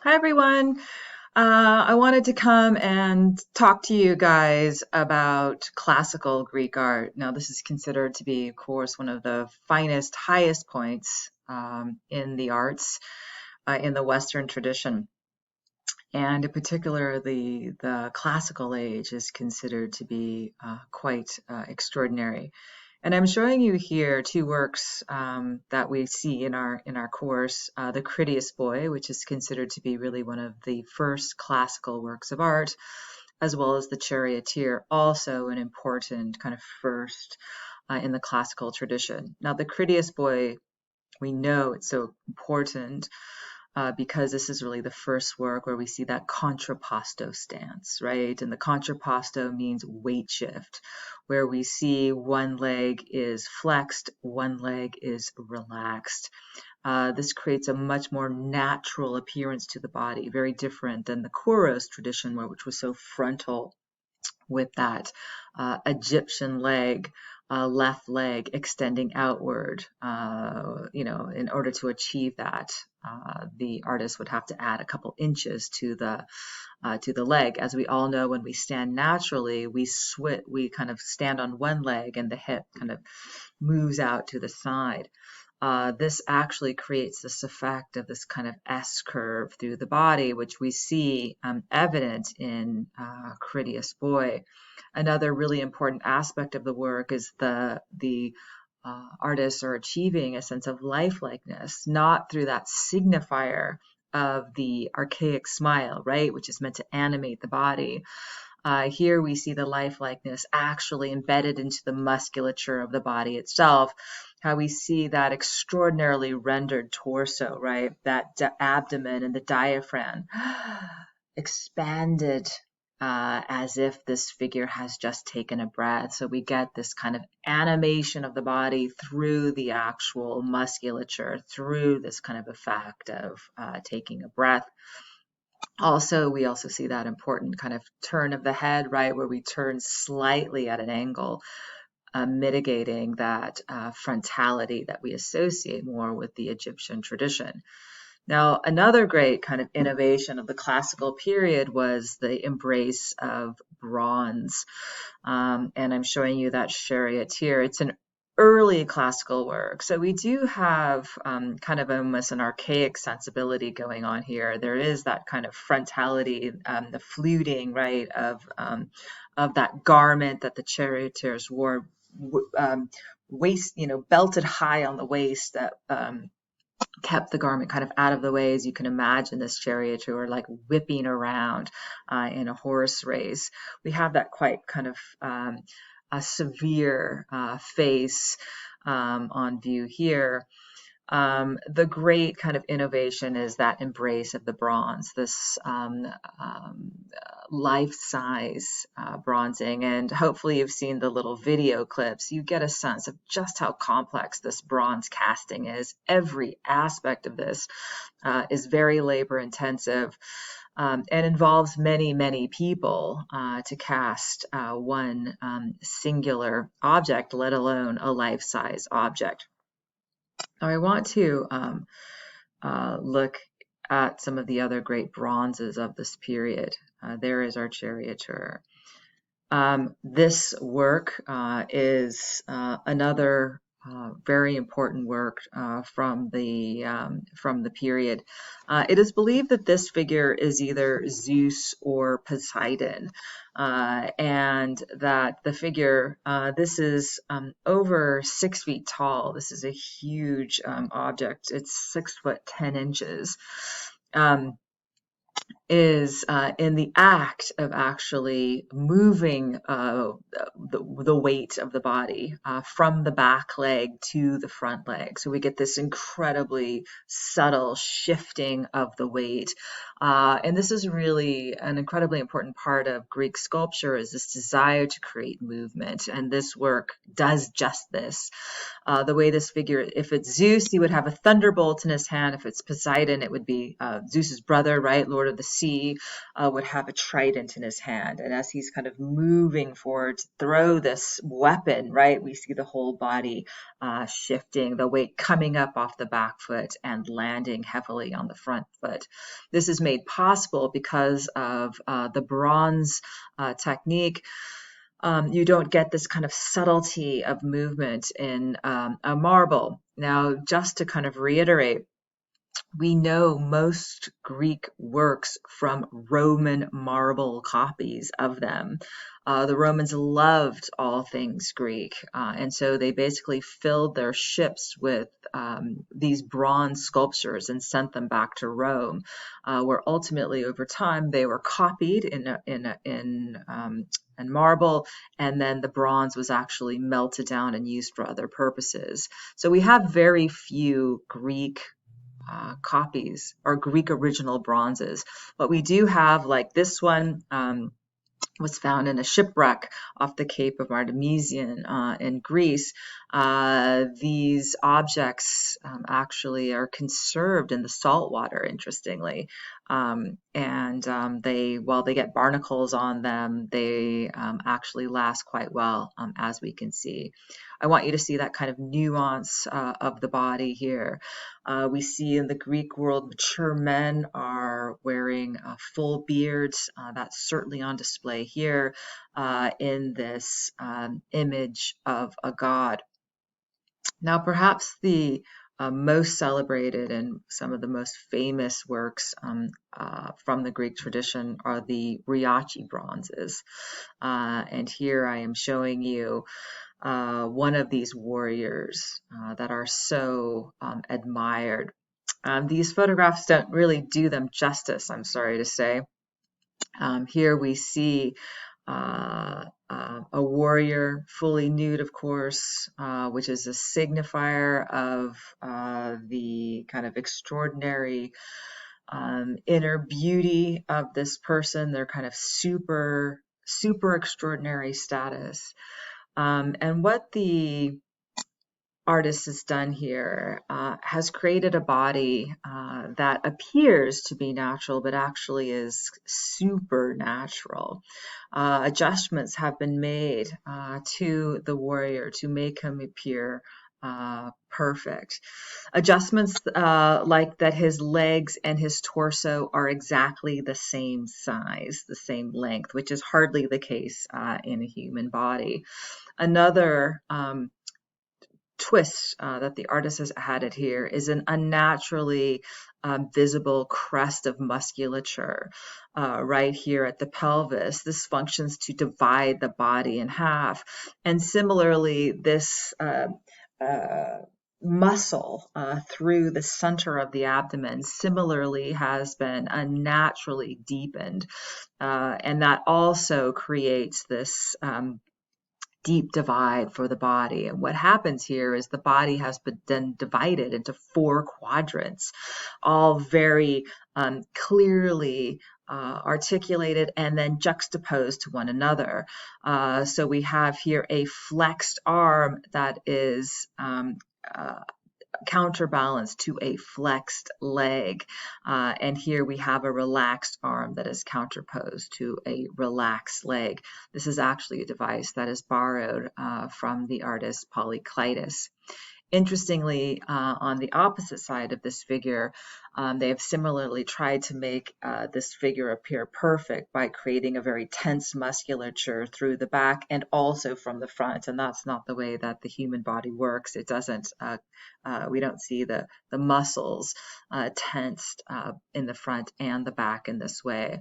Hi, everyone. I wanted to come and talk to you guys about classical Greek art. Now, this is considered to be, of course, one of the finest, highest points in the arts in the Western tradition. And in particular, the classical age is considered to be quite extraordinary. And I'm showing you here two works that we see in our course, the Critias Boy, which is considered to be really one of the first classical works of art, as well as the Charioteer, also an important kind of first in the classical tradition. Now, the Critias Boy, we know it's so important because this is really the first work where we see that contrapposto stance, right? And the contrapposto means weight shift, where we see one leg is flexed, one leg is relaxed. This creates a much more natural appearance to the body, very different than the Kouros tradition, which was so frontal with that Egyptian leg, left leg extending outward. In order to achieve that, the artist would have to add a couple inches to the leg. As we all know, when we stand naturally, we kind of stand on one leg and the hip kind of moves out to the side. This actually creates this effect of this kind of S curve through the body, which we see evident in Critias Boy. Another really important aspect of the work is the artists are achieving a sense of lifelikeness, not through that signifier of the archaic smile, right, which is meant to animate the body. Here we see the lifelikeness actually embedded into the musculature of the body itself, how we see that extraordinarily rendered torso, right? That abdomen and the diaphragm expanded as if this figure has just taken a breath. So we get this kind of animation of the body through the actual musculature, through this kind of effect of taking a breath. Also, we also see that important kind of turn of the head, right, where we turn slightly at an angle, mitigating that frontality that we associate more with the Egyptian tradition. Now, another great kind of innovation of the classical period was the embrace of bronze. And I'm showing you that charioteer. It's an early classical work. So we do have kind of almost an archaic sensibility going on here. There is that kind of frontality, the fluting, right, of that garment that the charioteers wore, waist, belted high on the waist that kept the garment kind of out of the way. As you can imagine, this charioteer like whipping around in a horse race. We have that quite kind of a severe face on view here. The great kind of innovation is that embrace of the bronze, this life-size bronzing. And hopefully you've seen the little video clips. You get a sense of just how complex this bronze casting is. Every aspect of this is very labor intensive. And involves many, many people to cast one singular object, let alone a life-size object. Now, I want to look at some of the other great bronzes of this period. There is our charioteer. This work is another very important work from the period. It is believed that this figure is either Zeus or Poseidon, and that the figure, this is over 6 feet tall. This is a huge object. It's 6 foot 10 inches. Is in the act of actually moving the weight of the body from the back leg to the front leg. So we get this incredibly subtle shifting of the weight. And this is really an incredibly important part of Greek sculpture, is this desire to create movement. And this work does just this. The way this figure, if it's Zeus, he would have a thunderbolt in his hand. If it's Poseidon, it would be Zeus's brother, right? Lord the sea would have a trident in his hand. And as he's kind of moving forward to throw this weapon, right, we see the whole body shifting, the weight coming up off the back foot and landing heavily on the front foot. This is made possible because of the bronze technique. You don't get this kind of subtlety of movement in a marble. Now, just to kind of reiterate, we know most Greek works from Roman marble copies of them. The Romans loved all things Greek, and so they basically filled their ships with these bronze sculptures and sent them back to Rome, where ultimately over time they were copied in marble, and then the bronze was actually melted down and used for other purposes. So we have very few Greek copies or Greek original bronzes. But we do have, like this one, was found in a shipwreck off the Cape of Artemision in Greece. These objects actually are conserved in the salt water, interestingly. While they get barnacles on them, they actually last quite well, as we can see. I want you to see that kind of nuance of the body here. We see in the Greek world, mature men are wearing full beards. That's certainly on display here in this image of a god. Now, perhaps the most celebrated and some of the most famous works from the Greek tradition are the Riachi bronzes. And here I am showing you one of these warriors that are so admired. These photographs don't really do them justice, I'm sorry to say. Here we see a warrior, fully nude, of course, which is a signifier of the kind of extraordinary inner beauty of this person, their kind of super extraordinary status. And what the artist has done here has created a body that appears to be natural, but actually is supernatural. Adjustments have been made to the warrior to make him appear perfect. Adjustments like that his legs and his torso are exactly the same size, the same length, which is hardly the case in a human body. Another twist that the artist has added here is an unnaturally visible crest of musculature right here at the pelvis. This functions to divide the body in half. And similarly, this muscle through the center of the abdomen similarly has been unnaturally deepened. And that also creates this deep divide for the body. And what happens here is the body has been then divided into 4 quadrants, all very clearly articulated and then juxtaposed to one another. So we have here a flexed arm that is counterbalanced to a flexed leg. And here we have a relaxed arm that is counterposed to a relaxed leg. This is actually a device that is borrowed from the artist Polykleitos. Interestingly, on the opposite side of this figure, they have similarly tried to make this figure appear perfect by creating a very tense musculature through the back and also from the front. And that's not the way that the human body works. It doesn't, we don't see the muscles tensed in the front and the back in this way.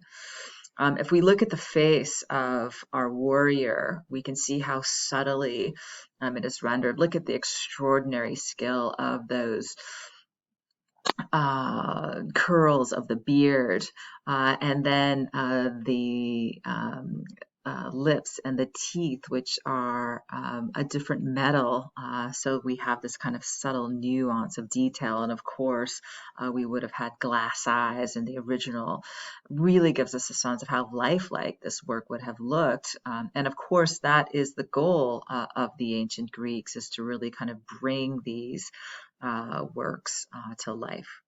If we look at the face of our warrior, we can see how subtly it is rendered. Look at the extraordinary skill of those curls of the beard, and then the lips and the teeth, which are a different metal. So we have this kind of subtle nuance of detail. And of course, we would have had glass eyes in the original. Really gives us a sense of how lifelike this work would have looked. And of course, that is the goal of the ancient Greeks, is to really kind of bring these works to life.